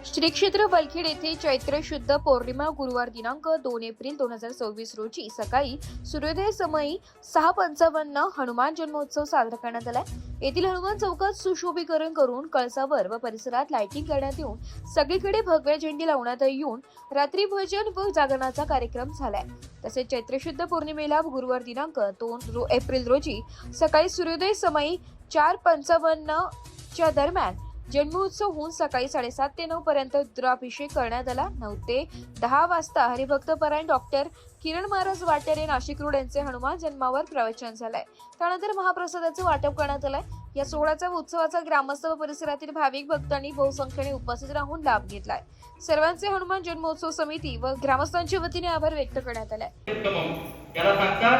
श्री क्षेत्र वलखेड येथे चैत्र शुद्ध पौर्णिमा गुरुवार दिनांक 2 एप्रिल 2024 रोजी सकाळी सूर्योदय समयी 6:55 हनुमान जन्मोत्सव साजरा करण्यात आला। येथील हनुमान चौकात सुशोभीकरण करून कळसावर व परिसरात लाइटिंग करण्यात येऊन सगळीकडे भगव्या झेंडे लावण्यात येऊन रात्री भजन व जागरणाचा कार्यक्रम झालाय। तसेच चैत्र शुद्ध पौर्णिमेला गुरुवार दिनांक 2 एप्रिल रोजी सकाळी सूर्योदय समयी 4:55 च्या दरम्यान जन्मोत्सव होऊन सकाळी 7:30 ते 9 पर्यंत रुद्राभिषेक करण्यात आला। 9 ते 10 वाजता हरिभक्तपरायण डॉक्टर किरण महाराज वाटेरे नाशिक रोड यांचे हनुमान जन्मावर प्रवचन झालंय। त्यानंतर महाप्रसादाचे वाटप करण्यात आलंय। या सोहळ्याचा उत्सवाचा ग्रामस्थ व परिसरातील भाविक भक्तांनी बहुसंख्येने उपस्थित राहून लाभ घेतलाय। सर्वांचे हनुमान जन्मोत्सव समिती व ग्रामस्थांच्या वतीने आभार व्यक्त करण्यात आले। त्याला सांगतात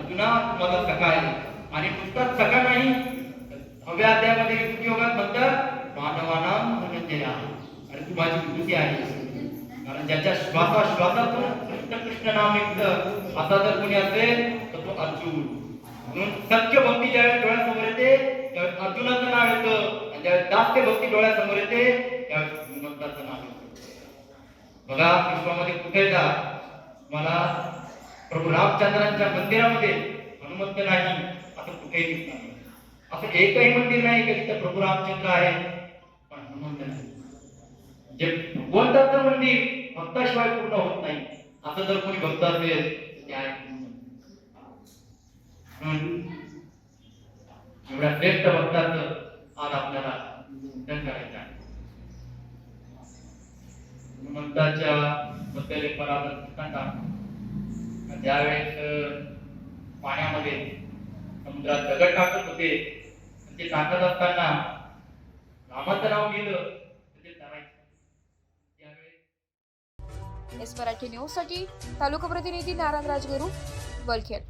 जुना मदत सखा आहे आणि पुस्तक सखा नाही हव्या अध्यायामध्ये उपयोगात म्हणतात मानवानां धनंजया आणि तू माझी विभूती आहे। कारण ज्याच्या श्वासातून कृष्ण नाम निघतं असा जर कोणी असेल तर तो अर्जुन। म्हणून सत्य भक्ती ज्यावेळेस डोळ्यासमोर येते त्यावेळेस अर्जुनाचं नाव येतं आणि ज्यावेळेस दास्य भक्ती डोळ्यासमोर येते त्यावेळेस हनुमंताचं नाव येतं। बघा विश्वामध्ये कुठे जा मला प्रभू रामचंद्रांच्या मंदिरामध्ये हनुमंत नाही असं कुठेही दिसत नाही। असं एकही मंदिर नाही की तिथे प्रभू रामचंद्र आहे पण हनुमंत नाही। जे भगवंताचं मंदिर भक्ताशिवाय पूर्ण होत नाही असं जर कोणी भक्त असेल तर ते आहे एवढ्या श्रेष्ठ भक्ताचं आज आपल्याला चिंतन करायचं आहे। हनुमंताच्या बद्दल एक परामर्श ज्यावेळेस पाण्यामध्ये समुद्रात दगड टाकत होते ते टाकत असताना रामाचं नाव घेतलं ते तरायचं त्यावेळेस। एस मराठी न्यूज साठी तालुका प्रतिनिधी नारायण राजगुरू वलखेड।